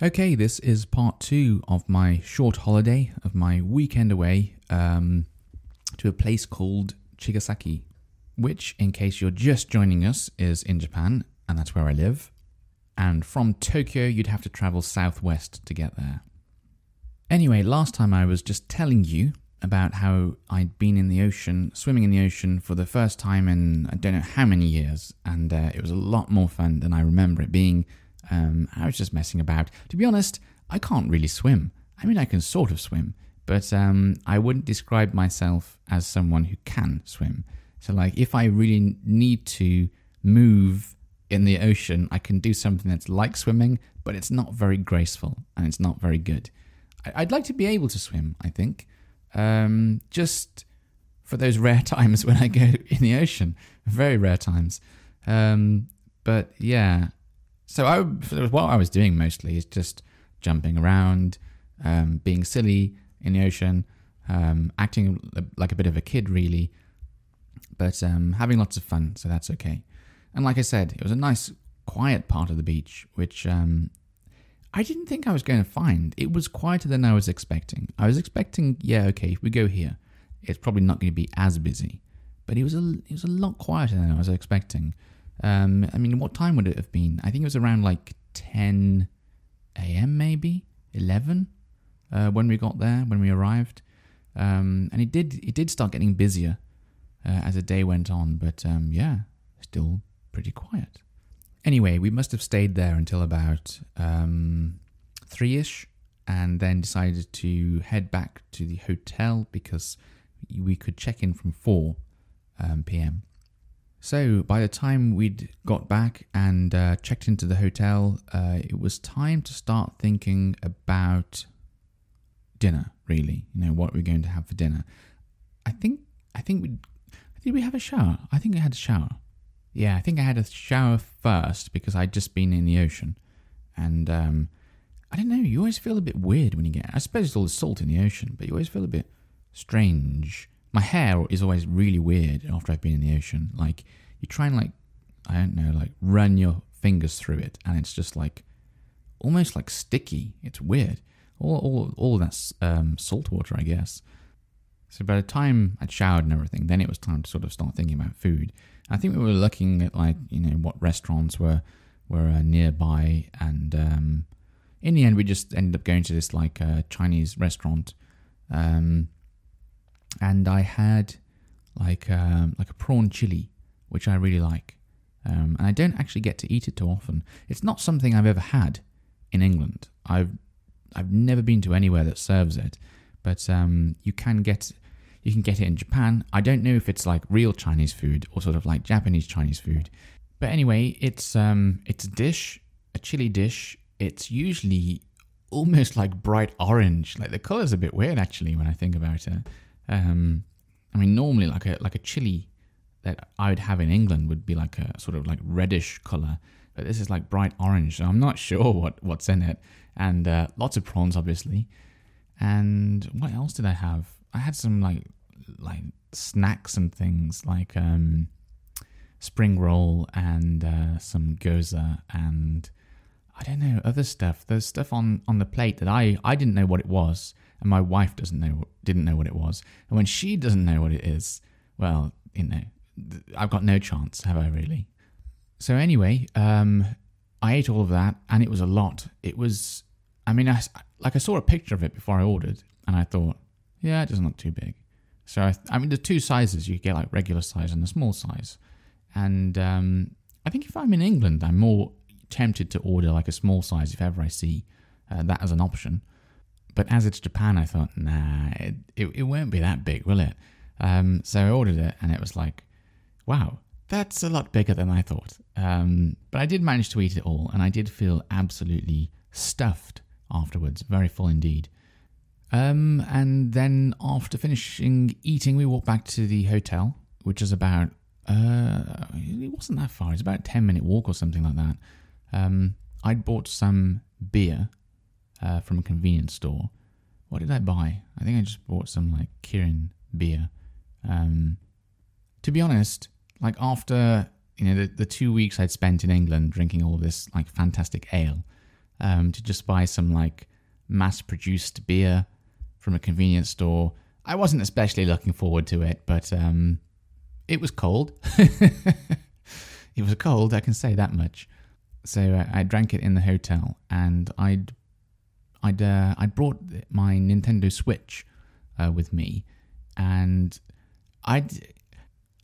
Okay, this is part 2 of my short holiday, of my weekend away to a place called Chigasaki, which, in case you're just joining us, is in Japan, and that's where I live. And from Tokyo, you'd have to travel southwest to get there. Anyway, last time I was just telling you about how I'd been in the ocean, swimming in the ocean for the first time in I don't know how many years, and it was a lot more fun than I remember it being. I was just messing about. To be honest, I can't really swim. I mean, I can sort of swim, but I wouldn't describe myself as someone who can swim. So, like, if I really need to move in the ocean, I can do something that's like swimming, but it's not very graceful and it's not very good. I'd like to be able to swim, I think, just for those rare times when I go in the ocean. Very rare times. But yeah. So what I was doing mostly is just jumping around, being silly in the ocean, acting like a bit of a kid really, but having lots of fun, so that's okay. And like I said, it was a nice, quiet part of the beach, which I didn't think I was going to find. It was quieter than I was expecting. I was expecting, yeah, okay, if we go here, it's probably not going to be as busy, but it was a lot quieter than I was expecting. I mean, what time would it have been? I think it was around like 10 a.m. maybe 11 when we got there, when we arrived, and it did start getting busier as the day went on, but yeah, still pretty quiet. Anyway, we must have stayed there until about 3ish, and then decided to head back to the hotel because we could check in from 4 p.m. So by the time we'd got back and checked into the hotel, it was time to start thinking about dinner, really. You know, what we're going to have for dinner. I think did we have a shower? I think I had a shower. Yeah, I think I had a shower first because I'd just been in the ocean. And I don't know, you always feel a bit weird when you get... I suppose it's all the salt in the ocean, but you always feel a bit strange. My hair is always really weird after I've been in the ocean. Like, you try and, like, I don't know, like, run your fingers through it, and it's just, like, almost, like, sticky. It's weird. All that's salt water, I guess. So by the time I'd showered and everything, then it was time to sort of start thinking about food. I think we were looking at, like, you know, what restaurants were nearby, and in the end, we just ended up going to this, like, Chinese restaurant, and I had like a prawn chili, which I really like. And I don't actually get to eat it too often. It's not something I've ever had in England. I've never been to anywhere that serves it, but you can get it in Japan. I don't know if it's like real Chinese food or sort of like Japanese Chinese food. But anyway, it's a dish, a chili dish. It's usually almost like bright orange. Like the color's a bit weird actually when I think about it. I mean, normally like a chili that I would have in England would be like a sort of like reddish color, but this is like bright orange, so I'm not sure what's in it. And lots of prawns, obviously. And what else did I have? I had some like snacks and things like spring roll and some gyoza and I don't know, other stuff. There's stuff on the plate that I didn't know what it was. And my wife didn't know what it was. And when she doesn't know what it is, well, you know, I've got no chance, have I really? So anyway, I ate all of that, and it was a lot. It was, I mean, I saw a picture of it before I ordered, and I thought, yeah, it doesn't look too big. So, I mean, there's two sizes. You get like regular size and a small size. And I think if I'm in England, I'm more tempted to order like a small size if ever I see that as an option. But as it's Japan, I thought, nah, it won't be that big, will it? So I ordered it, and it was like, wow, that's a lot bigger than I thought. But I did manage to eat it all, and I did feel absolutely stuffed afterwards, very full indeed. And then after finishing eating, we walked back to the hotel, which is about, it wasn't that far, it's about a 10-minute walk or something like that. I'd bought some beer from a convenience store. What did I buy? I think I just bought some like Kirin beer. To be honest, like after, you know, the 2 weeks I'd spent in England drinking all this like fantastic ale, to just buy some like mass-produced beer from a convenience store. I wasn't especially looking forward to it, but it was cold. It was cold, I can say that much. So I drank it in the hotel, and I'd brought my Nintendo Switch with me, and I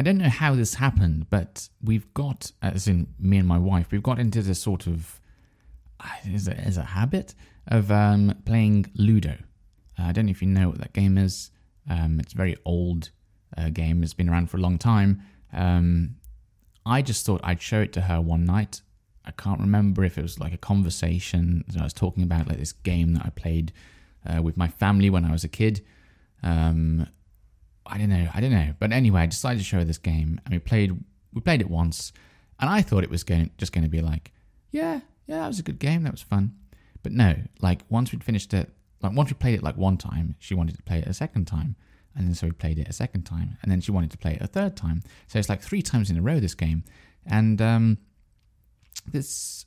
don't know how this happened, but we've got, as in me and my wife, we've got into this sort of is a habit of playing Ludo. I don't know if you know what that game is. It's a very old game. It's been around for a long time. I just thought I'd show it to her one night. I can't remember if it was like a conversation. I was talking about like this game that I played with my family when I was a kid. I don't know. But anyway, I decided to show her this game, and we played it once, and I thought it was just going to be like, yeah, that was a good game, that was fun. But no, like once we'd finished it, like once we played it like one time, she wanted to play it a second time. And then so we played it a second time. And then she wanted to play it a third time. So it's like 3 times in a row, this game. And this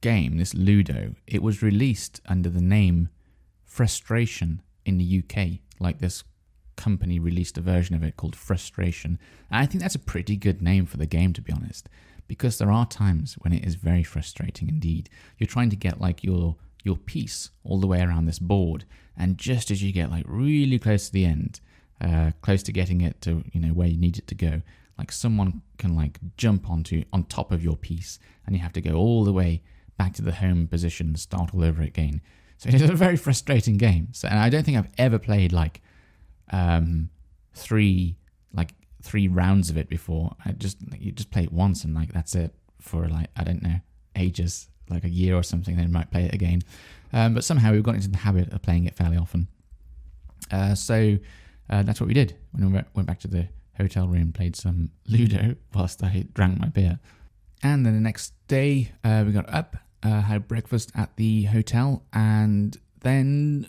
game, this Ludo, it was released under the name Frustration in the UK. Like this company released a version of it called Frustration. And I think that's a pretty good name for the game, to be honest. Because there are times when it is very frustrating indeed. You're trying to get like your piece all the way around this board. And just as you get like really close to the end, close to getting it to where you need it to go, like someone can like jump on top of your piece, and you have to go all the way back to the home position and start all over again. So it's a very frustrating game. So, and I don't think I've ever played like 3 rounds of it before. You just play it once, and like that's it for like, I don't know, ages, like a year or something. Then you might play it again. But somehow we've got into the habit of playing it fairly often. So that's what we did when we went back to the hotel room, played some Ludo whilst I drank my beer. And then the next day we got up, had breakfast at the hotel, and then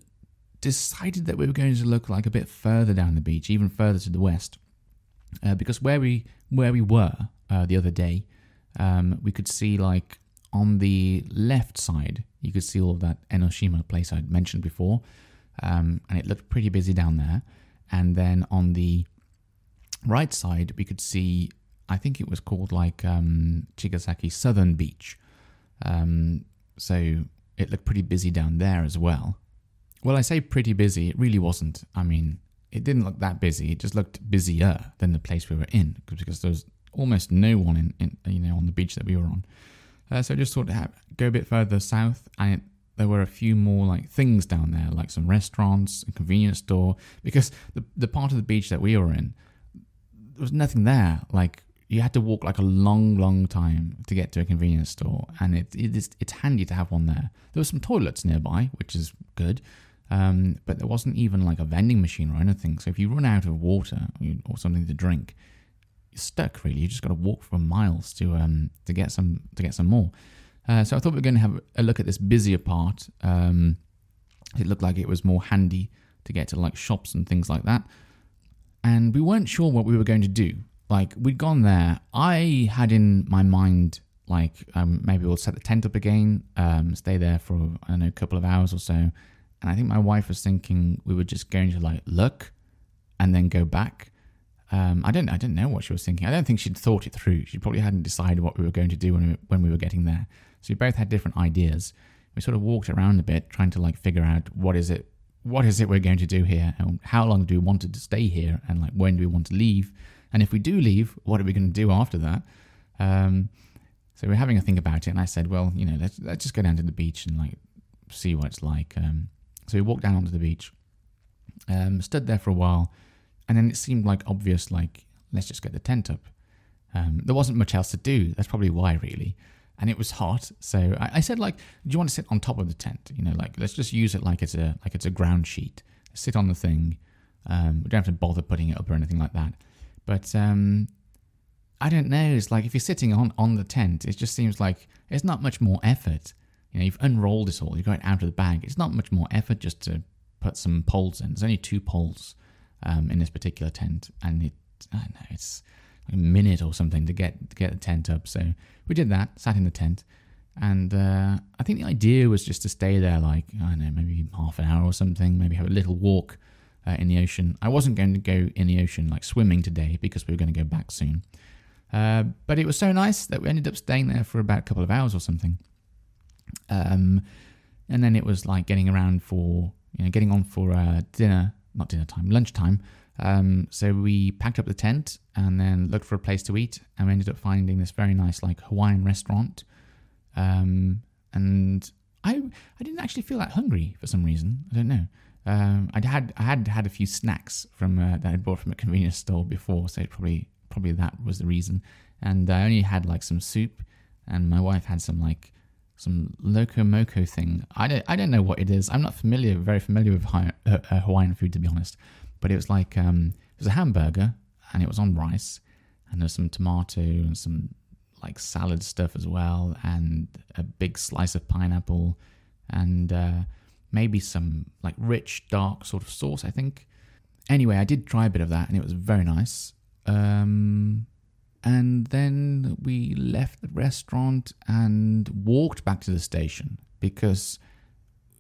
decided that we were going to look like a bit further down the beach, even further to the west, because where we were the other day, we could see like on the left side, you could see all of that Enoshima place I'd mentioned before, and it looked pretty busy down there. And then on the right side, we could see, I think it was called like Chigasaki Southern Beach. So it looked pretty busy down there as well. Well, I say pretty busy, it really wasn't. I mean, it didn't look that busy. It just looked busier than the place we were in, because there was almost no one in on the beach that we were on. So I just thought to go a bit further south, and there were a few more like things down there, like some restaurants, a convenience store, because the part of the beach that we were in, there was nothing there. Like you had to walk like a long time to get to a convenience store, and it's handy to have one there. There were some toilets nearby, which is good, but there wasn't even like a vending machine or anything. So if you run out of water or something to drink, you're stuck really. You just got to walk for miles to get some more. So I thought we were going to have a look at this busier part. It looked like it was more handy to get to like shops and things like that. And we weren't sure what we were going to do. Like we'd gone there. I had in my mind like maybe we'll set the tent up again, stay there for I don't know, a couple of hours or so. And I think my wife was thinking we were just going to like look and then go back. I don't know what she was thinking. I don't think she'd thought it through. She probably hadn't decided what we were going to do when we were getting there. So we both had different ideas. We sort of walked around a bit, trying to like figure out what is it we're going to do here, and how long do we want to stay here, and like when do we want to leave, and if we do leave, what are we going to do after that? So we're having a think about it, and I said, well, let's just go down to the beach and like see what it's like. So we walked down onto the beach, stood there for a while, and then it seemed like obvious, like let's just get the tent up. There wasn't much else to do. That's probably why, really. And it was hot, so I said, like, do you want to sit on top of the tent? Like, let's just use it like it's a ground sheet. Sit on the thing. We don't have to bother putting it up or anything like that. But I don't know. It's like if you're sitting on the tent, it just seems like it's not much more effort. You've unrolled it all. You've got it out of the bag. It's not much more effort just to put some poles in. There's only 2 poles in this particular tent, and I don't know, it's a minute or something to get the tent up. So we did that, sat in the tent, And I think the idea was just to stay there like, I don't know, maybe half an hour or something, maybe have a little walk in the ocean. I wasn't going to go in the ocean like swimming today because we were going to go back soon. But it was so nice that we ended up staying there for about a couple of hours or something. And then it was like getting on for lunchtime. So we packed up the tent and then looked for a place to eat, and we ended up finding this very nice like Hawaiian restaurant. And I didn't actually feel that hungry for some reason. I don't know. I had a few snacks from that I bought from a convenience store before, so probably that was the reason. And I only had like some soup, and my wife had some loco moco thing. I don't know what it is. I'm not very familiar with Hawaiian food, to be honest. But it was like it was a hamburger, and it was on rice, and there's some tomato and some like salad stuff as well, and a big slice of pineapple, and maybe some like rich dark sort of sauce, I think. Anyway, I did try a bit of that, and it was very nice. And then we left the restaurant and walked back to the station because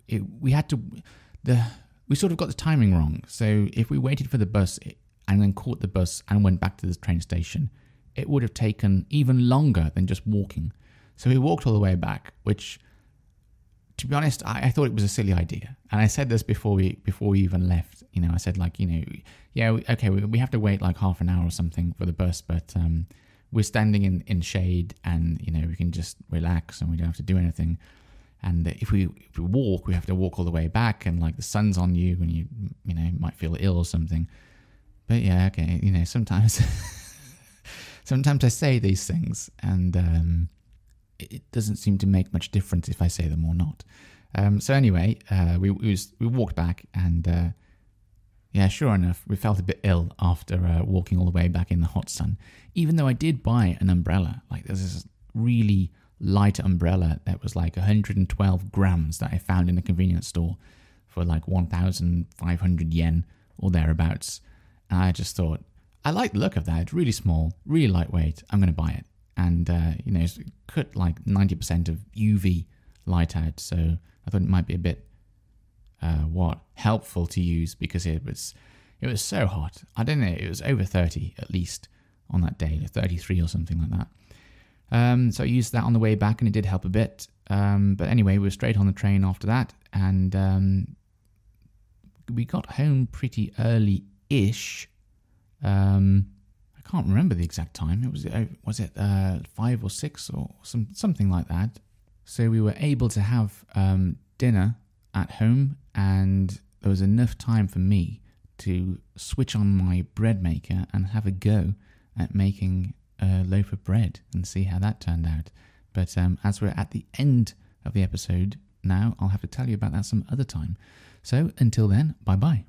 we sort of got the timing wrong. So if we waited for the bus and then caught the bus and went back to the train station, it would have taken even longer than just walking. So we walked all the way back, which, to be honest, I thought it was a silly idea. And I said this before we even left. I said like, okay, we have to wait like half an hour or something for the bus, but we're standing in shade, and we can just relax and we don't have to do anything. And if we walk, we have to walk all the way back, and like the sun's on you, and you might feel ill or something. But yeah, okay, sometimes sometimes I say these things, and it doesn't seem to make much difference if I say them or not. So anyway, we walked back, and sure enough, we felt a bit ill after walking all the way back in the hot sun. Even though I did buy an umbrella, like there's this really light umbrella that was like 112 grams that I found in a convenience store for like 1,500 yen or thereabouts. And I just thought, I like the look of that. It's really small, really lightweight. I'm going to buy it. And, it's cut like 90% of UV light out. So I thought it might be a bit, helpful to use because it was so hot. I don't know, it was over 30 at least on that day, 33 or something like that. So I used that on the way back, and it did help a bit. But anyway, we were straight on the train after that, and we got home pretty early-ish. I can't remember the exact time. Was it 5 or 6 or something like that? So we were able to have dinner at home, and there was enough time for me to switch on my bread maker and have a go at making a loaf of bread and see how that turned out. But as we're at the end of the episode now, I'll have to tell you about that some other time. So until then, bye-bye.